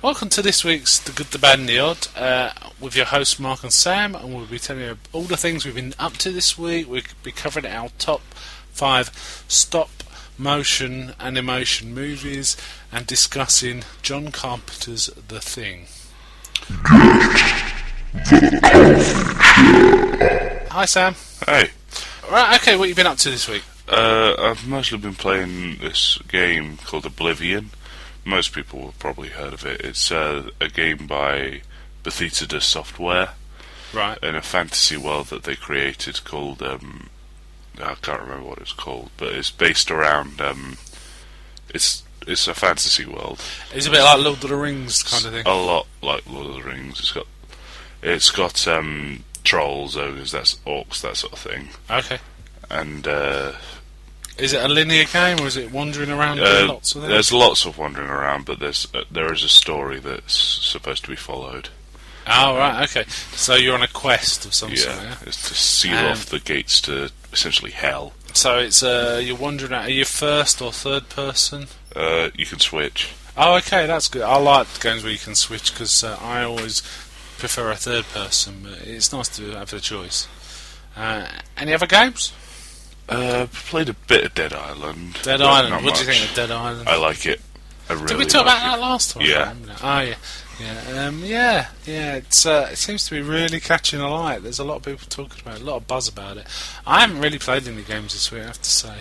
Welcome to this week's The Good, the Bad and the Odd with your hosts Mark and Sam, and we'll be telling you all the things we've been up to this week. We'll be covering our top 5 stop motion animation movies and discussing John Carpenter's The Thing. Hi Sam. Hey. Right, okay, what have you been up to this week? I've mostly been playing this game called Oblivion. Most people have probably heard of it. It's a game by Bethesda Software, Right. in a fantasy world that they created called I can't remember what it's called, but it's based around it's a fantasy world. It's a bit like Lord of the Rings kind of thing. A lot like Lord of the Rings. It's got trolls, ogres, that's orcs, that sort of thing. Okay. And is it a linear game, or is it wandering around doing lots of things? There's lots of wandering around, but there is a story that's supposed to be followed. Oh, right, okay. So you're on a quest of some sort, yeah? It's to seal off the gates to essentially hell. So it's you're wandering out. Are you first or third person? You can switch. Oh, okay, that's good. I like games where you can switch, because I always prefer a third person, but it's nice to have the choice. Any other games? Played a bit of Dead Island. Dead Island. Not What do you much. think of Dead Island? I like it. I really Did we talk like about that last time? Yeah. Oh, yeah. Yeah. It seems to be really catching a light. There's a lot of people talking about it, a lot of buzz about it. I haven't really played any games this week, I have to say.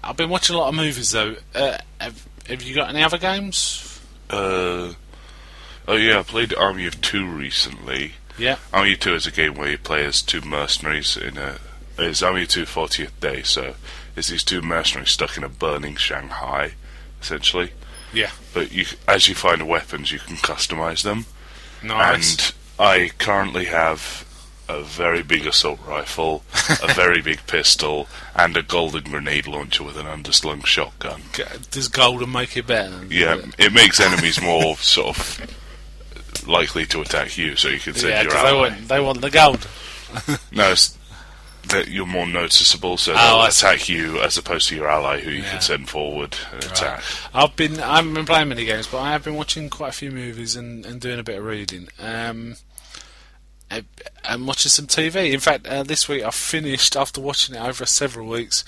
I've been watching a lot of movies, though. Have you got any other games? Oh yeah, I played Army of Two recently. Yeah. Army of Two is a game where you play as two mercenaries it's Army of Two 40th Day, so it's these two mercenaries stuck in a burning Shanghai, essentially. Yeah. But as you find weapons, you can customize them. Nice. And I currently have a very big assault rifle, a very big pistol, and a golden grenade launcher with an underslung shotgun. Does golden make it better? Yeah, it makes enemies more sort of likely to attack you, so you can send your ally. They want the gold. No, it's that you're more noticeable, so I they'll attack you as opposed to your ally, who you can send forward and attack. I haven't been playing many games, but I have been watching quite a few movies and doing a bit of reading. I'm watching some TV. In fact, this week I finished, after watching it over several weeks,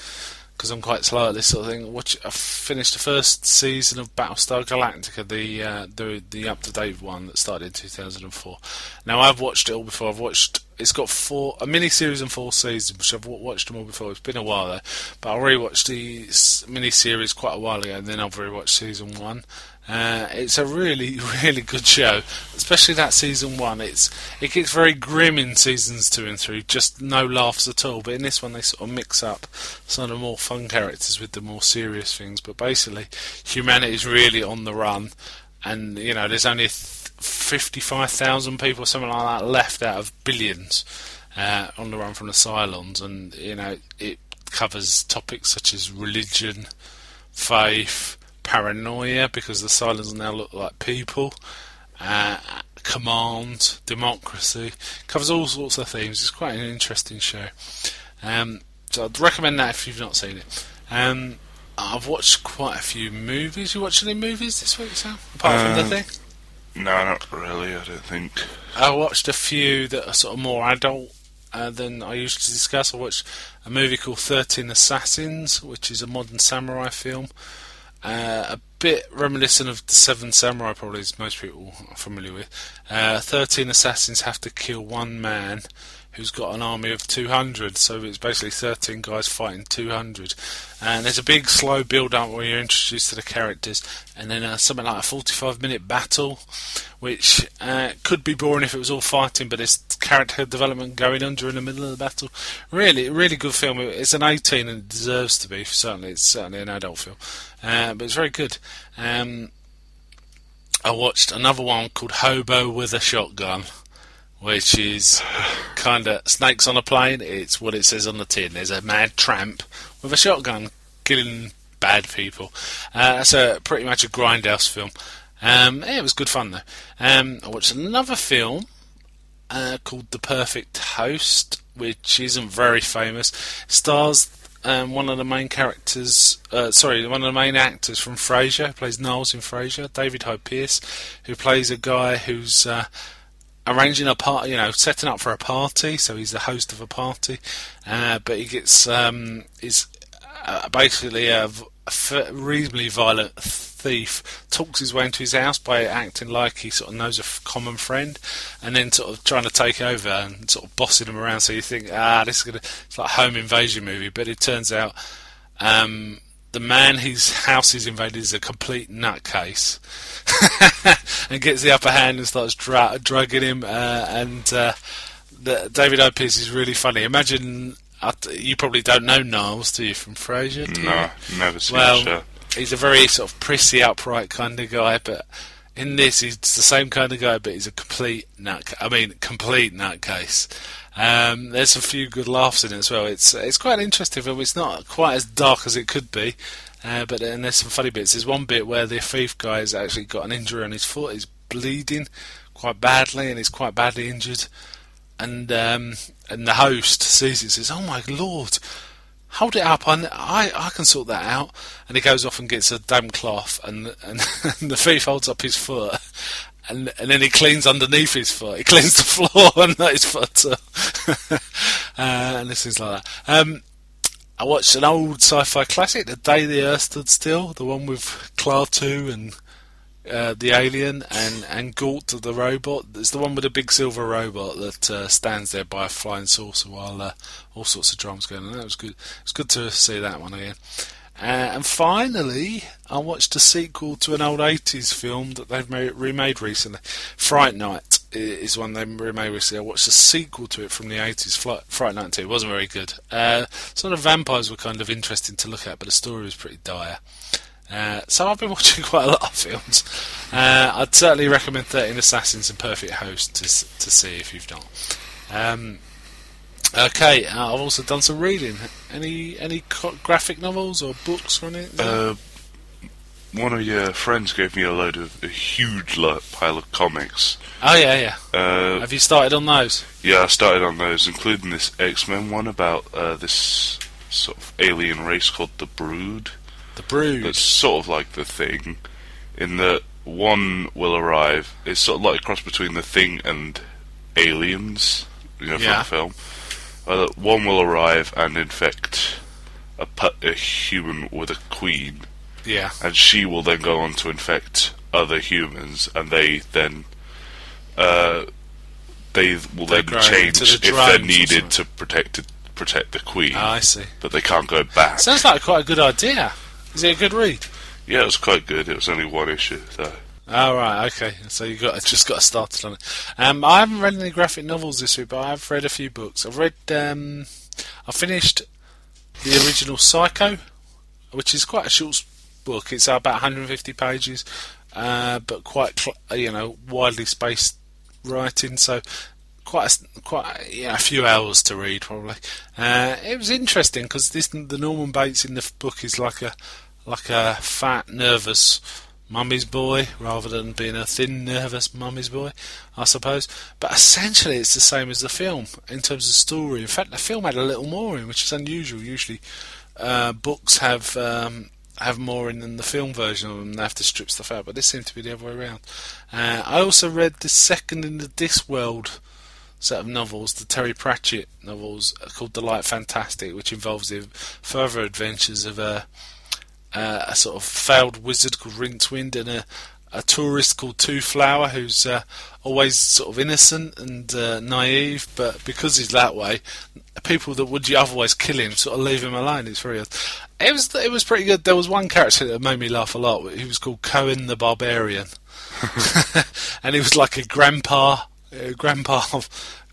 because I'm quite slow at this sort of thing. I finished the first season of Battlestar Galactica, the up-to-date one that started in 2004. Now, I've watched it all before. It's got a mini-series and 4 seasons, which I've watched them all before. It's been a while though, but I rewatched the mini-series quite a while ago, and then I've rewatched season 1. It's a really, really good show, especially that season 1. It gets very grim in seasons 2 and 3, just no laughs at all. But in this one, they sort of mix up some of the more fun characters with the more serious things. But basically, humanity is really on the run, and there's only 55,000 people, something like that, left out of billions on the run from the Cylons, and it covers topics such as religion, faith, paranoia, because the Cylons now look like people, command, democracy. Covers all sorts of themes. It's quite an interesting show. So I'd recommend that if you've not seen it. I've watched quite a few movies. You watched any movies this week, Sam? Apart from The Thing? No, not really, I don't think. I watched a few that are sort of more adult than I usually discuss. I watched a movie called 13 Assassins, which is a modern samurai film. A bit reminiscent of the Seven Samurai, probably, as most people are familiar with. 13 assassins have to kill one man who's got an army of 200, so it's basically 13 guys fighting 200. And there's a big slow build-up where you're introduced to the characters, and then something like a 45-minute battle, which could be boring if it was all fighting, but there's character development going on during the middle of the battle. Really, really good film. It's an 18 and it deserves to be, certainly. It's certainly an adult film. But it's very good. I watched another one called Hobo with a Shotgun, which is kind of snakes on a plane. It's what it says on the tin. There's a mad tramp with a shotgun killing bad people. That's pretty much a grindhouse film. It was good fun though. I watched another film called The Perfect Host, which isn't very famous. Stars one of the main characters, one of the main actors from Frasier, who plays Niles in Frasier, David Hyde Pierce, who plays a guy who's arranging a party, setting up for a party. So he's the host of a party, but he gets is basically a reasonably violent thief, talks his way into his house by acting like he sort of knows a common friend, and then sort of trying to take over and sort of bossing him around. So you think, it's like a home invasion movie, but it turns out the man whose house is invaded is a complete nutcase, and gets the upper hand and starts drugging him. David O. Pearce is really funny. Imagine. You probably don't know Niles, do you, from Frasier? No, never seen the show. He's a very sort of prissy, upright kind of guy, but in this he's the same kind of guy, but he's a complete nutcase. There's a few good laughs in it as well. It's quite an interesting film. It's not quite as dark as it could be, but then there's some funny bits. There's one bit where the thief guy has actually got an injury on his foot. He's bleeding quite badly, and he's quite badly injured. And the host sees it and says, "Oh my lord, hold it up, I can sort that out." And he goes off and gets a damp cloth, and the thief holds up his foot, and then he cleans underneath his foot. He cleans the floor and not his foot too. And this things like that. I watched an old sci-fi classic, The Day the Earth Stood Still, the one with Klaatu and the alien and Gort the robot. It's the one with a big silver robot that stands there by a flying saucer while all sorts of dramas going on. That was good. It's good to see that one again. And finally, I watched a sequel to an old 80s film that they've remade recently. Fright Night is one they remade recently. I watched a sequel to it from the 80s, Fright Night 2. It wasn't very good. Some of the vampires were kind of interesting to look at, but the story was pretty dire. So I've been watching quite a lot of films. I'd certainly recommend 13 Assassins and Perfect Host to see if you've not. Okay, I've also done some reading. Any graphic novels or books or anything? One of your friends gave me a huge pile of comics. Oh yeah. Have you started on those? Yeah, I started on those, including this X-Men one about this sort of alien race called the Brood. The Brood. It's sort of like the Thing, in that one will arrive. It's sort of like a cross between the Thing and Aliens, from the film. One will arrive and infect a human with a queen. Yeah. And she will then go on to infect other humans, and they will change if they're needed to protect the queen. Oh, I see. But they can't go back. Sounds like quite a good idea. Is it a good read? Yeah, it was quite good. It was only one issue, though. Oh, right, okay. So you just got started on it. I haven't read any graphic novels this week, but I've read a few books. I finished the original Psycho, which is quite a short book. It's about 150 pages, but quite widely spaced writing. So quite a few hours to read probably. It was interesting because the Norman Bates in the book is like a fat, nervous mummy's boy rather than being a thin, nervous mummy's boy, I suppose. But essentially, it's the same as the film in terms of story. In fact, the film had a little more in, which is unusual. Usually, books have more in than the film version of them. They have to strip stuff out, but this seemed to be the other way around. I also read the second in the Discworld set of novels, the Terry Pratchett novels, called The Light Fantastic, which involves the further adventures of a sort of failed wizard called Rincewind and a tourist called Two Flower, who's always sort of innocent and naive, but because he's that way, people that would otherwise kill him sort of leave him alone. It's very odd. It was pretty good. There was one character that made me laugh a lot. He was called Cohen the Barbarian, and he was like a grandpa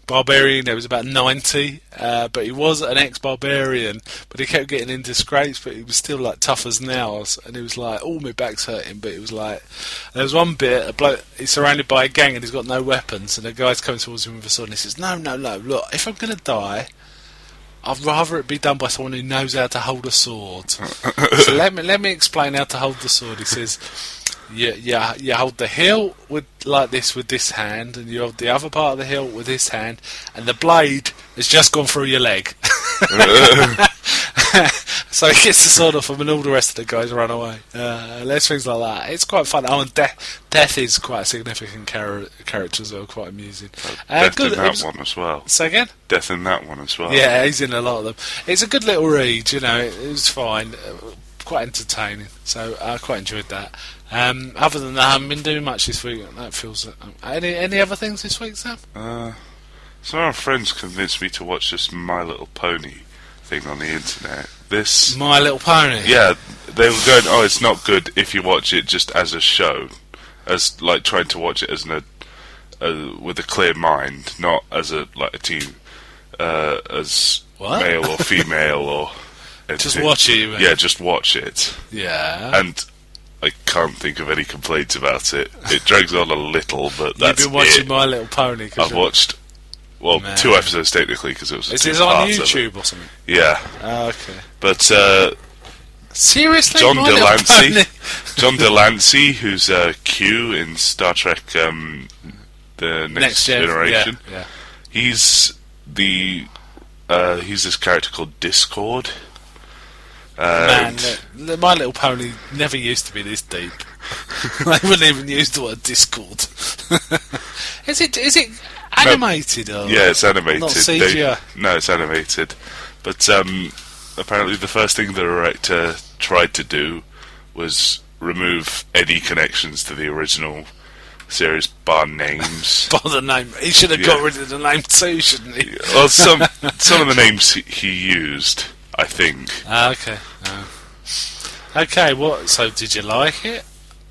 barbarian. He was about 90, but he was an ex-barbarian, but he kept getting in disgrace, but he was still like tough as nails, and he was like, "Oh, my back's hurting," but it was like, there was one bit, a bloke, he's surrounded by a gang and he's got no weapons, and the guy's coming towards him with a sword, and he says, no, look, if I'm going to die, I'd rather it be done by someone who knows how to hold a sword. So let me explain how to hold the sword. He says, you hold the hilt with this hand, and you hold the other part of the hilt with this hand, and the blade has just gone through your leg. So he gets the sword off him, and all the rest of the guys run away. There's things like that. It's quite fun. Oh, and Death is quite a significant character as well, quite amusing. Death in that one as well. Say again? Death in that one as well. Yeah, he's in a lot of them. It's a good little read, you know, it was fine. Quite entertaining, so I quite enjoyed that. Other than that, I haven't been doing much this week. That feels. Any other things this week, Sam? Some of our friends convinced me to watch this My Little Pony thing on the internet. This My Little Pony. Yeah, they were going, oh, it's not good if you watch it just as a show, as like trying to watch it as with a clear mind, not as a team, as what? male or female or anything. Just watch it, you mean? Yeah, just watch it. Yeah. And I can't think of any complaints about it. It drags on a little, but that's You've been watching My Little Pony. I've watched. Well, Man. 2 episodes technically because it was. Is this on YouTube or something? Yeah. Okay. But seriously, John Delancey, who's Q in Star Trek: The Next Generation. Yeah. He's this character called Discord. Man, My Little Pony never used to be this deep. They wouldn't even use the word Discord. Is it animated? No, yeah, it's animated. Not CGI. No, it's animated. But apparently the first thing the director tried to do was remove any connections to the original series, bar names. Bar the name. He should have got rid of the name too, shouldn't he? Well, some of the names he used, I think. Okay. Okay, what? So did you like it?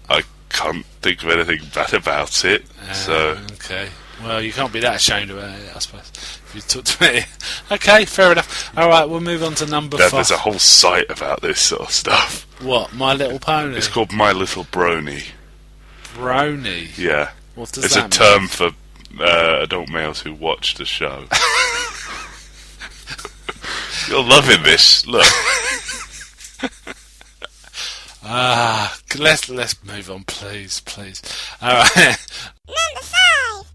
I can't think of anything bad about it. So okay. Well, you can't be that ashamed about it, I suppose. If you talk to me. Okay, fair enough. All right, we'll move on to number 5. There's a whole site about this sort of stuff. What? My Little Pony? It's called My Little Brony. Brony? Yeah. What does it's that a term for adult males who watch the show. You're loving this. Look. Let's move on, please. All right. Number 5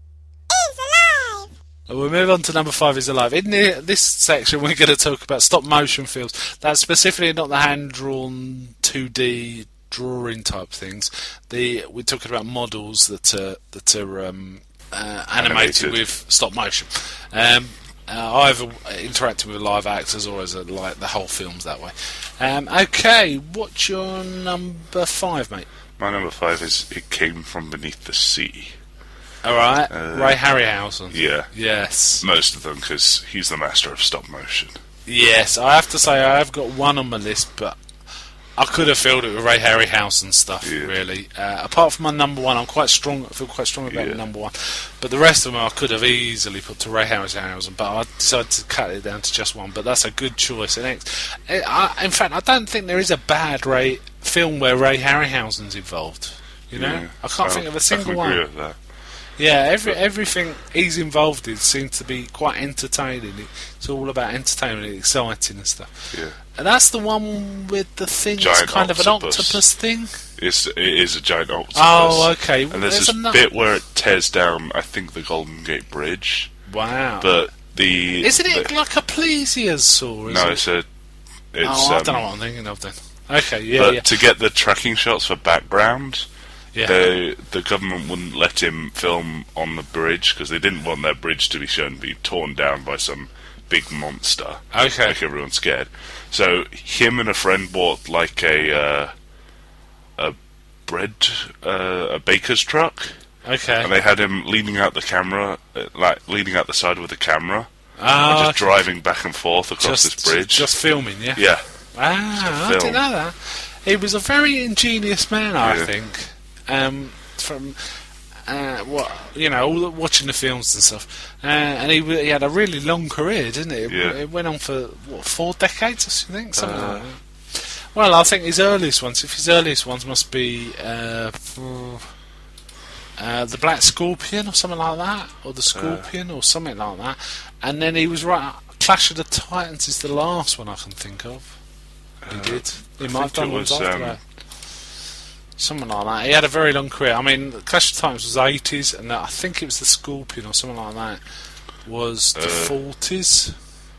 is alive. We'll move on to number 5 is alive. In this section, we're going to talk about stop motion films. That's specifically not the hand drawn 2D drawing type things. We're talking about models that are animated with stop motion. Either interacting with live actors or as like the whole film's that way. Okay, what's your number 5, mate? My number 5 is It Came From Beneath the Sea. Alright, Ray Harryhausen. Yeah. Yes. Most of them, because he's the master of stop motion. Yes, I have to say I have got one on my list, but I could have filled it with Ray Harryhausen stuff, really. Apart from my number 1, I feel quite strong about number 1. But the rest of them I could have easily put to Ray Harryhausen, but I decided to cut it down to just one. But that's a good choice. And in fact, I don't think there is a bad film where Ray Harryhausen's involved. You know? I can't think of a single one. I can agree with that. Yeah, everything he's involved in seems to be quite entertaining. It's all about entertainment and exciting and stuff. Yeah. And that's the one with the thing Giant that's kind octopus. of an octopus thing? It is a giant octopus. Oh, okay. And there's this bit where it tears down, I think, the Golden Gate Bridge. Wow. But Isn't it like a plesiosaur? No, it's I don't know what I'm thinking of then. Okay, But to get the tracking shots for background... Yeah. The government wouldn't let him film on the bridge because they didn't want that bridge to be shown being torn down by some big monster. Okay. Like everyone's scared. So him and a friend bought like a baker's truck. Okay. And they had him leaning out the camera, leaning out the side with the camera, and just driving back and forth across this bridge. Just filming, yeah. Yeah. I didn't know that. He was a very ingenious man, I think. From watching the films and stuff, and he had a really long career, didn't it? It went on for 4 decades, I think, something like that. Well, I think his earliest ones must be the Black Scorpion or something like that, or the Scorpion or something like that, and then he was Clash of the Titans is the last one I can think of. He did. He might have done ones after that. Something like that. He had a very long career. I mean, Clash of Titans was 80s, and I think it was the Scorpion or something like that was the 40s,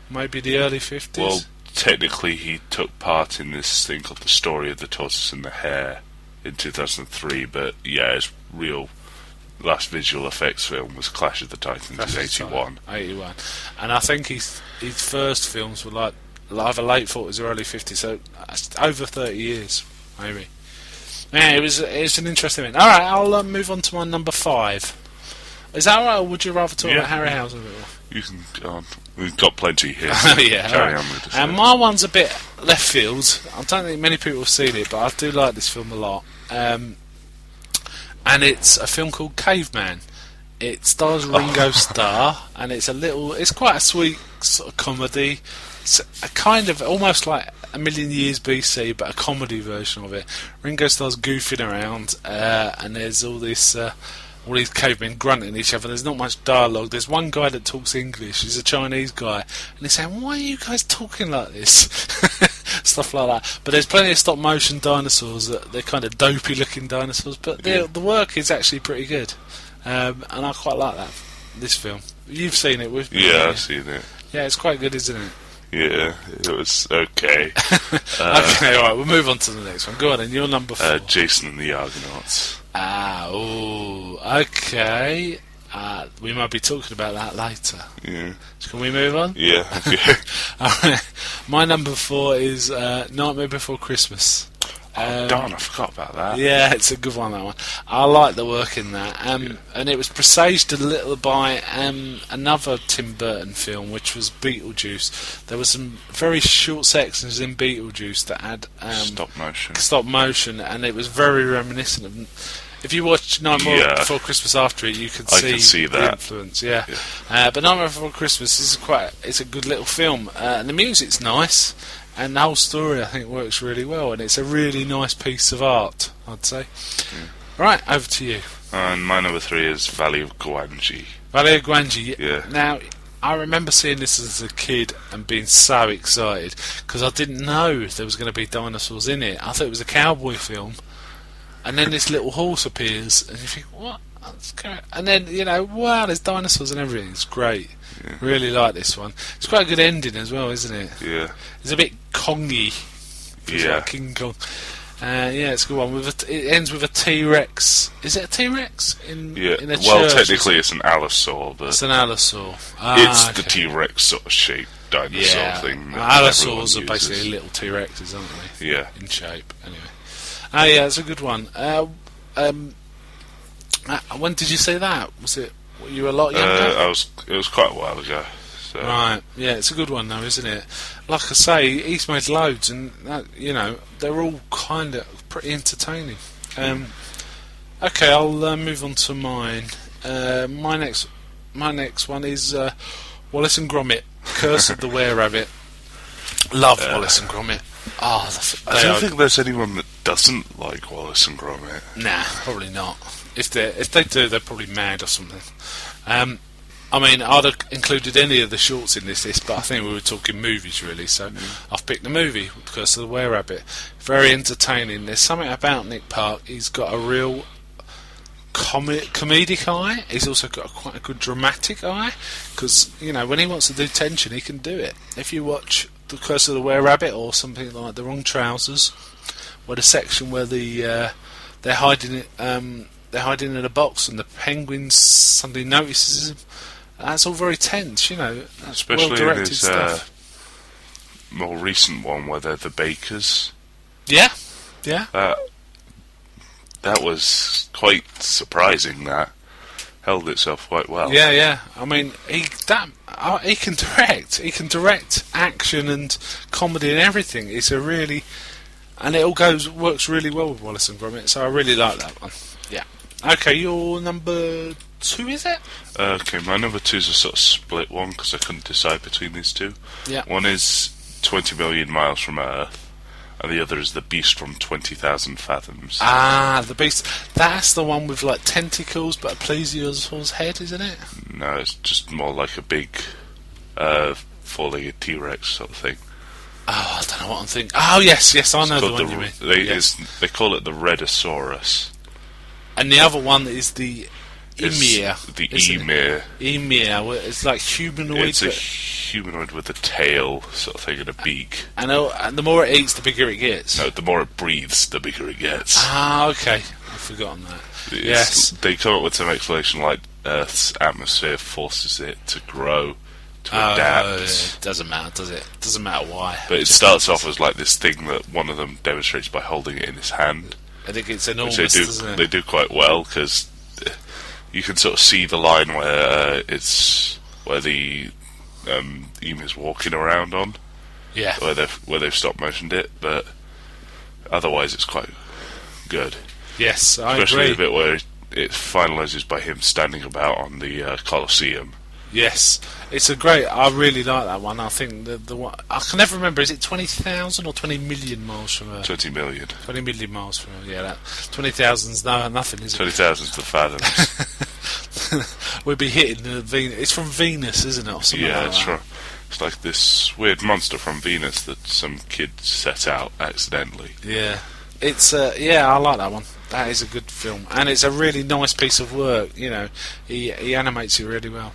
maybe the early 50s. Well, technically he took part in this thing called The Story of the Tortoise and the Hare in 2003, but yeah, his real last visual effects film was Clash of the Titans in 81. 81. And I think his first films were like either late 40s or early 50s, so over 30 years, maybe. Yeah, it was an interesting thing. Alright, I'll move on to my number 5. Is that alright, or would you rather talk about Harryhausen a bit more? You can go on. We've got plenty here. So carry on with this. And my one's a bit left field. I don't think many people have seen it, but I do like this film a lot. And it's a film called Caveman. It stars Ringo Starr, and it's quite a sweet sort of comedy. It's a kind of almost like A Million Years BC, but a comedy version of it. Ringo Starr's goofing around, and there's all these cavemen grunting at each other. There's not much dialogue. There's one guy that talks English. He's a Chinese guy, and he's saying, "Why are you guys talking like this?" Stuff like that. But there's plenty of stop motion dinosaurs. They're kind of dopey looking dinosaurs, but the work is actually pretty good, and I quite like this film. You've seen it with me? Yeah, I've seen it. Yeah, it's quite good, isn't it? Yeah, it was okay. Okay, alright, we'll move on to the next one. Go on, and you're number 4. Jason and the Argonauts. Okay. We might be talking about that later. Yeah. So can we move on? Yeah, okay. Alright, my number 4 is Nightmare Before Christmas. Darn, I forgot about that. Yeah, it's a good one, that one. I like the work in that. And it was presaged a little by another Tim Burton film, which was Beetlejuice. There were some very short sections in Beetlejuice that had stop motion, and it was very reminiscent of... If you watch Nightmare Before Christmas after it, you can see the that. influence. Yeah. But Nightmare Before Christmas it's a good little film, and the music's nice. And the whole story, I think, works really well, and it's a really nice piece of art, I'd say. Right, over to you. And my number 3 is Valley of Gwangi. Valley of Gwangi. Yeah. Now, I remember seeing this as a kid and being so excited, because I didn't know there was going to be dinosaurs in it. I thought it was a cowboy film, and then this little horse appears, and you think, what? And then, wow, there's dinosaurs and everything. It's great. Yeah. Really like this one. It's quite a good ending as well, isn't it? Yeah. It's a bit Kongy. Yeah. Like King Kong. It's a good one. It ends with a T-Rex. Is it a T-Rex in a church? Well, technically it's an allosaur, but it's an allosaur. It's the T-Rex sort of shaped dinosaur thing. Allosaurs are basically little T-Rexes, aren't they? Yeah. In shape. Anyway. It's a good one. When did you see that? Was it? Were you a lot younger? It was quite a while ago. So. Right, yeah, it's a good one though, isn't it? Like I say, he's made loads, and they're all kind of pretty entertaining. Okay, I'll move on to mine. My next one is Wallace and Gromit: Curse of the Were-Rabbit. Love Wallace and Gromit. I don't think there's anyone that doesn't like Wallace and Gromit. Nah, probably not. If they do, they're probably mad or something. I'd have included any of the shorts in this list, but I think we were talking movies really, so I've picked the movie, Curse of the Were-Rabbit. Very entertaining. There's something about Nick Park. He's got a real comedic eye. He's also got quite a good dramatic eye, because when he wants to do tension, he can do it. If you watch The Curse of the Were-Rabbit or something like The Wrong Trousers, where the section where they're hiding it. They're hiding in a box, and the penguins suddenly notices him. That's all very tense, That's especially well-directed in his stuff. More recent one where they're the bakers. Yeah. That was quite surprising. That held itself quite well. Yeah. He can direct. He can direct action and comedy and everything. And it all works really well with Wallace and Gromit. So I really like that one. Yeah. Okay, your number 2, is it? Okay, my number 2 is a sort of split one because I couldn't decide between these two. Yeah. One is 20 Million Miles from Earth, and the other is The Beast from 20,000 Fathoms. The Beast. That's the one with like tentacles, but a plesiosaur's head, isn't it? No, it's just more like a big, four-legged T-Rex sort of thing. Oh, I don't know what I'm thinking. Oh, yes, I know the one you mean. They call it the Redosaurus. And the other one is the Emir. The Emir. Emir, where it's like humanoid. It's a humanoid with a tail sort of thing and a beak. And the more it eats, the bigger it gets. No, the more it breathes, the bigger it gets. Ah, okay. I've forgotten that. Yes. They come up with some explanation like Earth's atmosphere forces it to grow, to adapt. It doesn't matter, does it? Doesn't matter why. But it starts off as like this thing that one of them demonstrates by holding it in his hand. I think it's enormous, doesn't it? They do quite well, because you can sort of see the line where where the emu's walking around on. Yeah. Where they've stop motioned it, but otherwise it's quite good. Yes, I Especially agree. the bit where it finalises by him standing about on the Colosseum. Yes, it's a great. I really like that one. I think the one I can never remember. Is it 20,000 or 20 million miles from Earth? 20 million. 20 million miles from Earth. Yeah, that 20,000's nothing, is it? 20,000's the fathoms. We'd be hitting the Venus. It's from Venus, isn't it? Or something Yeah, like it's that. from. It's like this weird monster from Venus that some kid set out accidentally. Yeah, it's I like that one. That is a good film, and it's a really nice piece of work. You know, he animates it really well.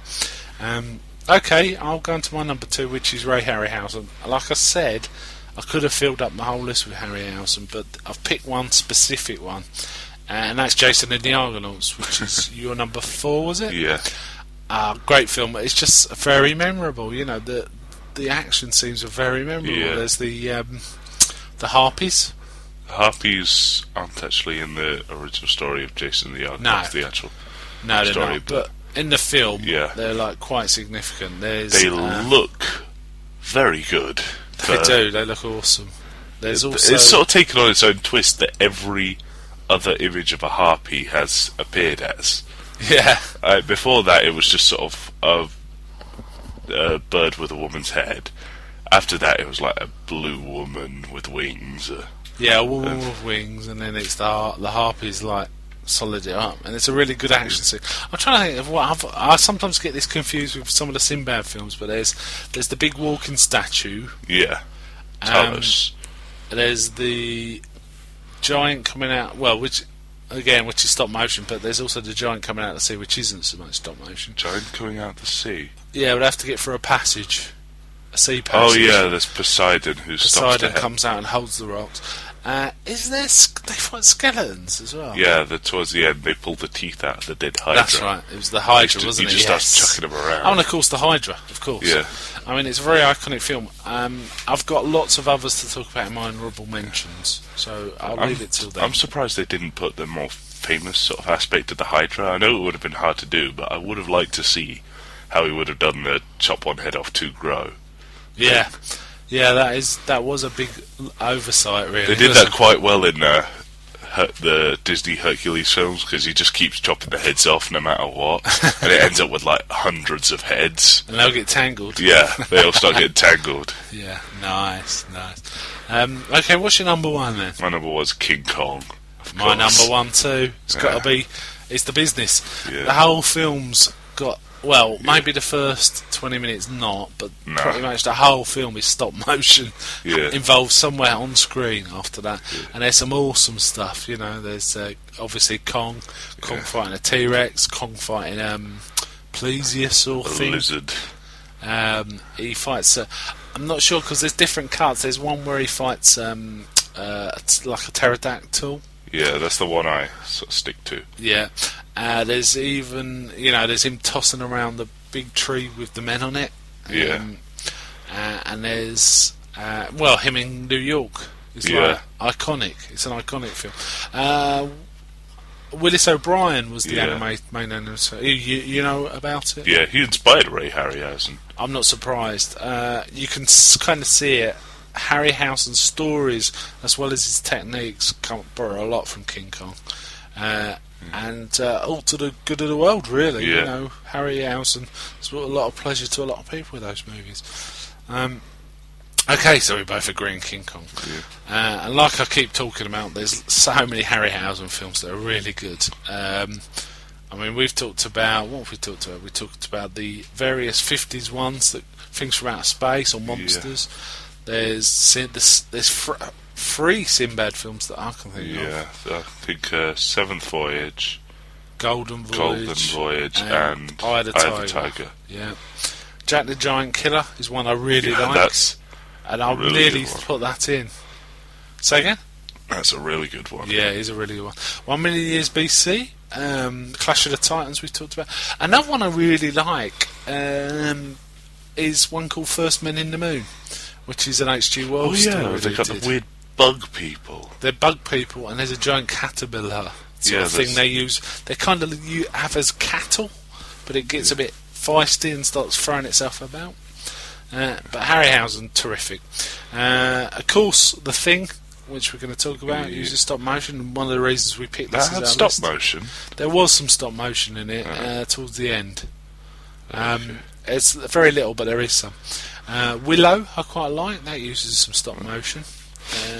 Okay, I'll go on to my number 2, which is Ray Harryhausen. Like I said, I could have filled up my whole list with Harryhausen, but I've picked one specific one, and that's Jason and the Argonauts, which is your number 4, was it? Yeah. Great film. It's just very memorable. You know, the action scenes are very memorable. Yeah. There's the harpies. Harpies aren't actually in the original story of Jason the Argonauts, the actual No, they're story, not. But in the film, Yeah. they're like quite significant. they look very good. They do. They look awesome. There's also It's sort of taken on its own twist that every other image of a harpy has appeared as. yeah, Before that, it was just sort of a bird with a woman's head. After that, it was like a blue woman with wings. a woman with wings, and then it's the harpies like solid it up, and it's a really good action scene. I'm trying to think of what I sometimes get this confused with some of the Sinbad films, but there's the big walking statue. Yeah. Talos. There's the giant coming out. Well, which is stop motion, but there's also the giant coming out of the sea, which isn't so much stop motion. Giant coming out of the sea. Yeah, we'd have to get through a sea Oh passage. yeah, there's Poseidon who stops Poseidon the head. comes out and holds the rocks. Is there? They fight skeletons as well. Yeah, towards the end they pull the teeth out of the dead Hydra. That's right. It was the Hydra, He wasn't it? just Yes. starts chucking them around. Oh, and of course the Hydra, of course. Yeah. I mean, it's a very iconic film. I've got lots of others to talk about in my honourable mentions, so I'll leave it till then. I'm surprised they didn't put the more famous sort of aspect of the Hydra. I know it would have been hard to do, but I would have liked to see how he would have done the chop one head off to grow. Yeah, that was a big oversight, really. They did wasn't that quite well in the Disney Hercules films, because he just keeps chopping the heads off no matter what, and it ends up with like hundreds of heads. And they'll get tangled. Yeah, they all start getting tangled. Yeah, nice. Okay, what's your number 1 then? My number was King Kong. of My course. number 1 too. It's got to be. It's the business. Yeah. The whole film's got. Well, maybe the first 20 minutes not, but No. pretty much the whole film is stop motion. Yeah. Involved somewhere on screen after that, and there's some awesome stuff. You know, there's obviously Kong fighting a T-Rex, Kong fighting plesiosaur A thing. lizard. He fights. I'm not sure because there's different cuts. There's one where he fights it's like a pterodactyl. Yeah, that's the one I sort of stick to. Yeah. There's even, there's him tossing around the big tree with the men on it. Yeah. And there's, him in New York. It's Yeah. like iconic. It's an iconic film. Willis O'Brien was the main animator. You know about it? Yeah, he inspired Ray Harryhausen. I'm not surprised. You can kind of see it. Harryhausen's stories, as well as his techniques, borrow a lot from King Kong. And all to the good of the world, really. Yeah. You know, Harryhausen has brought a lot of pleasure to a lot of people with those movies. Okay, so we both agree on King Kong. Yeah. And like I keep talking about, there's so many Harryhausen films that are really good. I mean, we've talked about... What have we talked about? We talked about the various 50s ones, that things from outer space or monsters. There's three Sinbad films that I can think of. Yeah, I think Seventh Voyage, Golden Voyage, and Eye of the Tiger. Yeah. Jack the Giant Killer is one I really like, that's and I'll really nearly good one. put that in. Say again? That's a really good one. Yeah, it is a really good one. 1 million years BC, Clash of the Titans we talked about. Another one I really like is one called First Men in the Moon, which is an H.G. Oh Wells yeah, story. they got did. the weird bug people. They're bug people, and there's a giant caterpillar sort of thing they use. They kind of have as cattle, but it gets a bit feisty and starts throwing itself about. But Harryhausen, terrific. Of course, The Thing, which we're going to talk about, uses stop motion. And one of the reasons we picked this That had as our stop list, motion. there was some stop motion in it towards the end. It's very little, but there is some. Willow, I quite like. That uses some stop motion.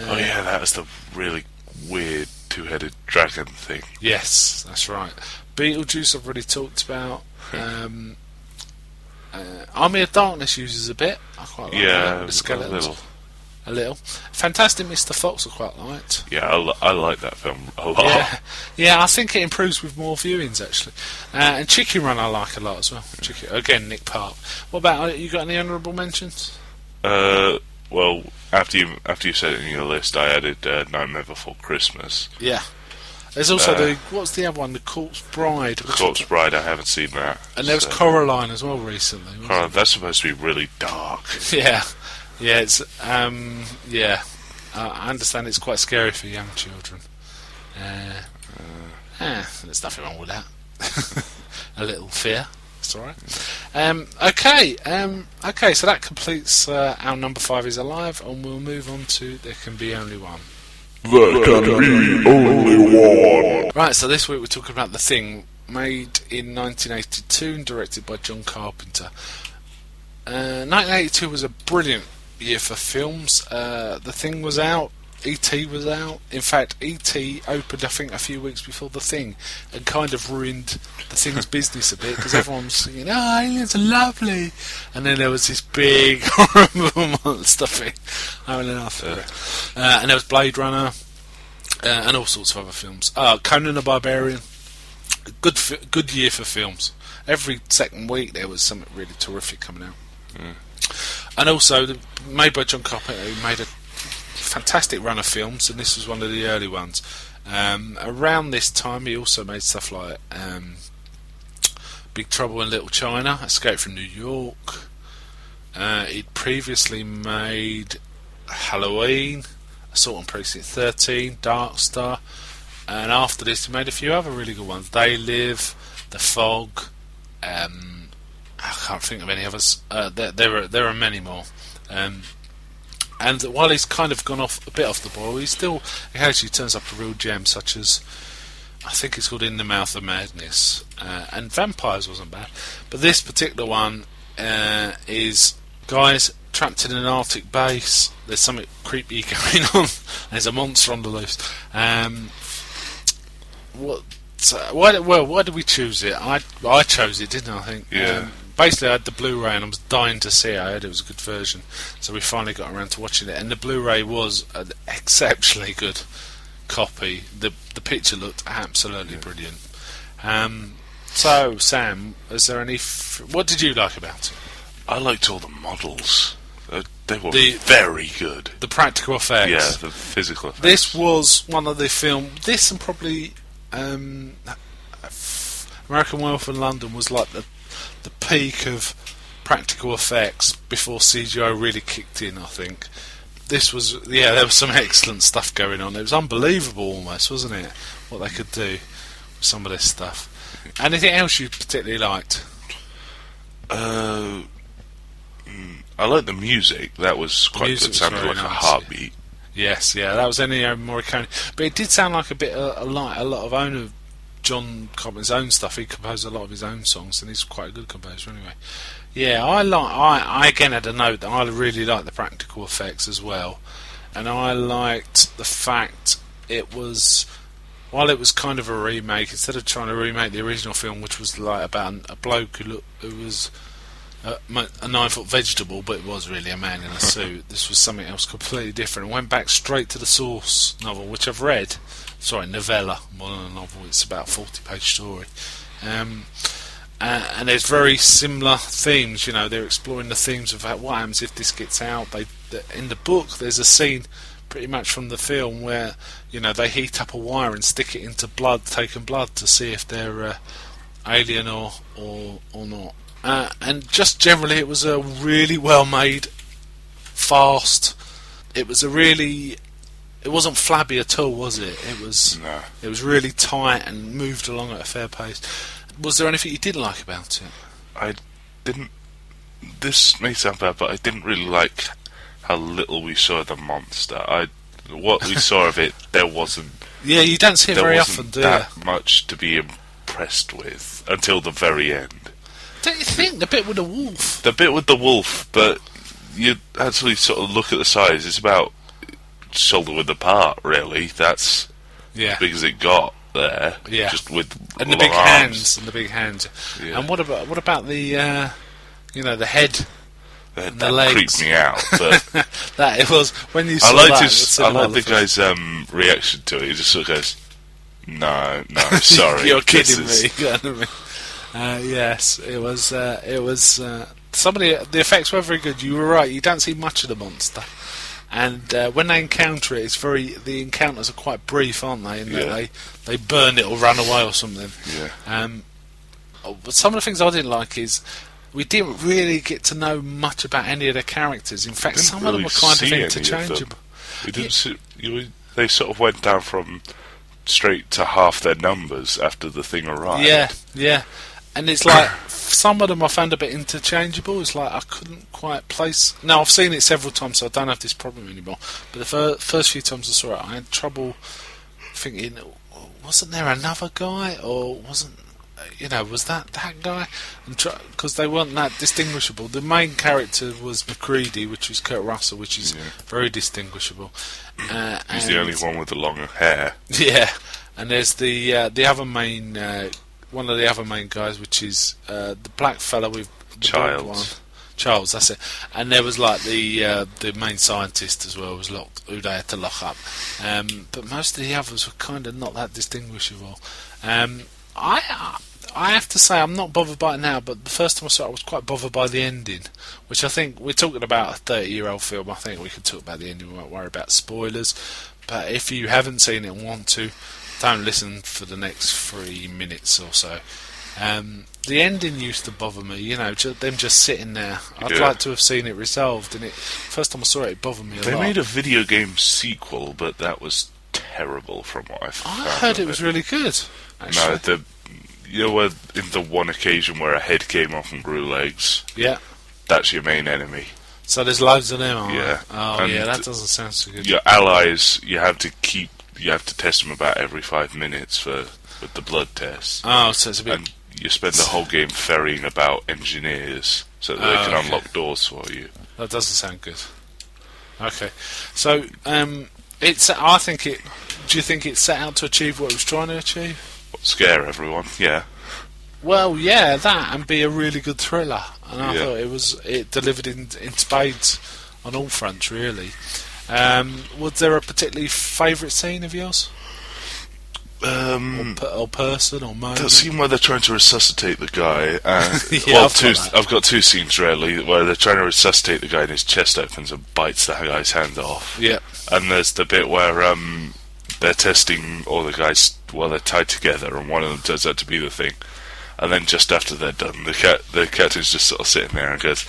Oh yeah, that was the really weird two-headed dragon thing. Yes, that's right. Beetlejuice, I've already talked about. Army of Darkness uses a bit. I quite like that. The skeletons. A little. Fantastic Mr. Fox, I quite liked. Yeah, I like that film a lot. Yeah, I think it improves with more viewings, actually. And Chicken Run I like a lot as well. Again, Nick Park. What about, you got any honourable mentions? Well, after you said it in your list, I added Nightmare Before Christmas. Yeah. There's also what's the other one? The Corpse Bride. Corpse Bride, I haven't seen that. And there was Coraline as well recently. That's supposed to be really dark. Yeah. Yeah, it's I understand it's quite scary for young children. There's nothing wrong with that. A little fear. It's alright. Okay, so that completes our number 5 is Alive, and we'll move on to There Can Be Only One. There can be only one. Right, so this week we're talking about The Thing, made in 1982 and directed by John Carpenter. 1982 was a brilliant year for films. The Thing was out, E.T. was out. In fact, E.T. opened, I think, a few weeks before The Thing, and kind of ruined The Thing's business a bit, because everyone was singing, "Oh, aliens are lovely," and then there was this big horrible monster thing. I mean, and there was Blade Runner, and all sorts of other films. Conan the Barbarian. Good year for films. Every second week there was something really terrific coming out. And also, made by John Carpenter, who made a fantastic run of films, and this was one of the early ones. Around this time, he also made stuff like Big Trouble in Little China, Escape from New York. He'd previously made Halloween, Assault on Precinct 13, Dark Star, and after this, he made a few other really good ones. They Live, The Fog. I can't think of any others. There are many more. And while he's kind of gone a bit off the boil, he actually turns up a real gem, such as, I think it's called In the Mouth of Madness, and Vampires wasn't bad, but this particular one is guys trapped in an Arctic base. There's something creepy going on. There's a monster on the loose. Why did we choose it? I chose it, didn't I? I think. Yeah. Basically, I had the Blu-ray and I was dying to see it. I heard it was a good version, so we finally got around to watching it. And the Blu-ray was an exceptionally good copy. The picture looked absolutely brilliant. So, Sam, is there any? What did you like about it? I liked all the models. They were very good. The practical effects. Yeah, the physical effects. This was one of the film. This and probably American Werewolf in London was like the peak of practical effects before CGI really kicked in, I think. This was, there was some excellent stuff going on. It was unbelievable almost, wasn't it, what they could do with some of this stuff. Anything else you particularly liked? I liked the music. That was quite good. It sounded like a heartbeat. Yes, that was Ennio Morricone. But it did sound like a lot of John Carpenter's own stuff. He composed a lot of his own songs, and he's quite a good composer anyway. Yeah, I again had a note that I really liked the practical effects as well, and I liked the fact it was, while it was kind of a remake, instead of trying to remake the original film, which was like about a bloke who was a 9-foot vegetable, but it was really a man in a suit. This was something else completely different. It went back straight to the source novel, which I've read. Sorry, novella, more than a novel. It's about a 40-page story. and there's very similar themes. You know, they're exploring the themes of what happens if this gets out. In the book, there's a scene pretty much from the film where, you know, they heat up a wire and stick it into taken blood to see if they're alien or not. And just generally, it was a really well made, fast. It wasn't flabby at all, was it? No. It was really tight and moved along at a fair pace. Was there anything you didn't like about it? I didn't. This may sound bad, but I didn't really like how little we saw of the monster. What we saw of it, there wasn't. Yeah, you don't see it very often, do you? That much to be impressed with until the very end. Don't you think the bit with the wolf? The bit with the wolf, but you actually sort of look at the size. It's about shoulder width apart, really. That's as big as it got there. Yeah, just with and the big hands and the big hands. Yeah. And what about the the head? And the legs creeped me out, but that it was when you saw I liked that. I liked the guy's reaction to it. He just sort of goes, "No, sorry, you're kidding me." Yes, it was. Some of the effects were very good. You were right. You don't see much of the monster, and when they encounter it, the encounters are quite brief, aren't they? In that they burn it or run away or something. Yeah. But some of the things I didn't like is we didn't really get to know much about any of the characters. In fact, some of them were kind of interchangeable. They sort of went down from straight to half their numbers after the thing arrived. Yeah. And it's like, some of them I found a bit interchangeable. It's like I couldn't quite place. Now, I've seen it several times, so I don't have this problem anymore. But the first few times I saw it, I had trouble thinking, wasn't there another guy? Or wasn't, was that guy? Because they weren't that distinguishable. The main character was McCready, which was Kurt Russell, which is very distinguishable. He's the only one with the longer hair. Yeah, and there's the other main... one of the other main guys, which is the black fella with the Charles, that's it. And there was like the main scientist as well, was locked, who they had to lock up. But most of the others were kind of not that distinguishable. I have to say I'm not bothered by it now, but the first time I saw it I was quite bothered by the ending, which I think we're talking about a 30-year-old film. I think we could talk about the ending, we won't worry about spoilers. But if you haven't seen it and want to, don't listen for the next 3 minutes or so. The ending used to bother me, them just sitting there. I'd like to have seen it resolved, and first time I saw it, it bothered me a lot. They made a video game sequel, but that was terrible from what I found. I heard it was really good, actually. No, in the one occasion where a head came off and grew legs, that's your main enemy. So there's loads of them, aren't there? Oh, and that doesn't sound so good. Your allies, you have to test them about every 5 minutes with the blood test. Oh, so it's a bit... And you spend the whole game ferrying about engineers so that they can unlock doors for you. That doesn't sound good. Okay. So, I think it... Do you think it set out to achieve what it was trying to achieve? Scare everyone, yeah. Well, yeah, that, and be a really good thriller. And I thought it delivered in spades on all fronts, really. Was there a particularly favourite scene of yours? Or person or moment? That scene where they're trying to resuscitate the guy. I've got two scenes really where they're trying to resuscitate the guy and his chest opens and bites the guy's hand off. Yeah. And there's the bit where they're testing all the guys while they're tied together, and one of them turns out to be the thing. And then just after they're done, the captain's just sort of sitting there and goes,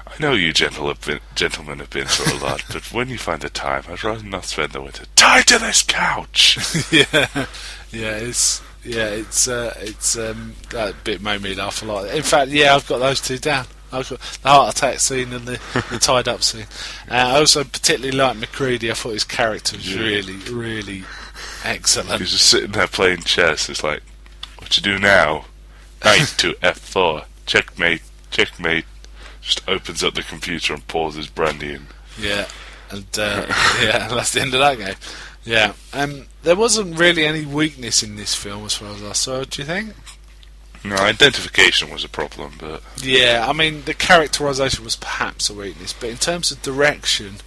"I know you gentlemen have been through a lot, but when you find the time, I'd rather not spend the winter tied to this couch." It's that bit made me laugh a lot. In fact, I've got those two down. I've got the heart attack scene and the tied up scene. I also particularly liked McCready. I thought his character was really, really excellent. He's just sitting there playing chess. It's like, what you do now? Knight to F4. Checkmate. Just opens up the computer and pours his brandy in. Yeah, and that's the end of that game. Yeah, there wasn't really any weakness in this film as far as I saw. Do you think? No, identification was a problem, but... Yeah, I mean, the characterisation was perhaps a weakness, but in terms of direction,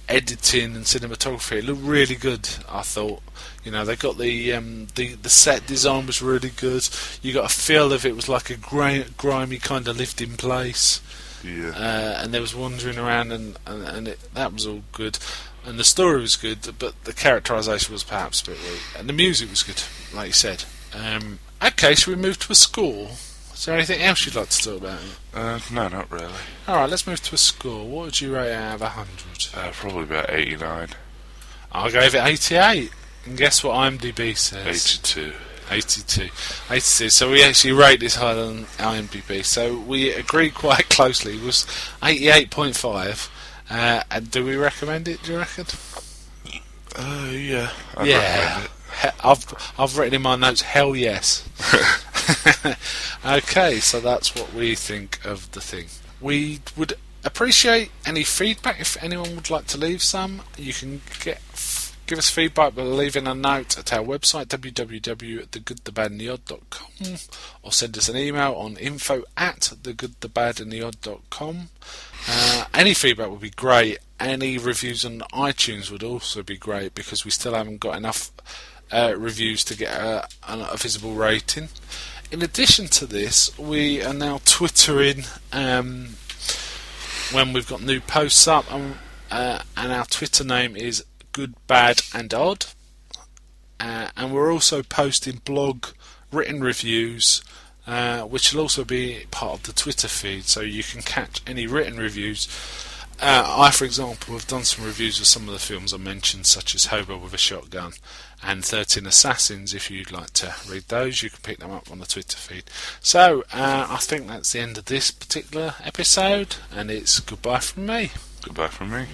editing and cinematography. It looked really good, I thought. You know, they got the set design was really good. You got a feel of it was like a grimy kind of lived-in place. Yeah. And there was wandering around, and that was all good. And the story was good, but the characterisation was perhaps a bit weak. And the music was good, like you said. Okay, shall we move to a score? Is there anything else you'd like to talk about? No, not really. Alright, let's move to a score. What would you rate out of 100? Probably about 89. I gave it 88. And guess what IMDb says? 82. 82. So we actually rate this higher than IMDb. So we agree quite closely. It was 88.5. And do we recommend it, do you reckon? Yeah. I'd Yeah. recommend it. I've written in my notes, hell yes. Okay, so that's what we think of the thing. We would appreciate any feedback. If anyone would like to leave some, you can give us feedback by leaving a note at our website, www.thegoodthebadandtheodd.com, or send us an email on info@thegoodthebadandtheodd.com. Any feedback would be great. Any reviews on iTunes would also be great, because we still haven't got enough reviews to get a visible rating. In addition to this, we are now Twittering when we've got new posts up, and our Twitter name is Good, Bad and Odd, and we're also posting blog written reviews, which will also be part of the Twitter feed, so you can catch any written reviews. I, for example, have done some reviews of some of the films I mentioned, such as Hobo with a Shotgun and 13 Assassins. If you'd like to read those, you can pick them up on the Twitter feed. So, I think that's the end of this particular episode, and it's goodbye from me. Goodbye from me.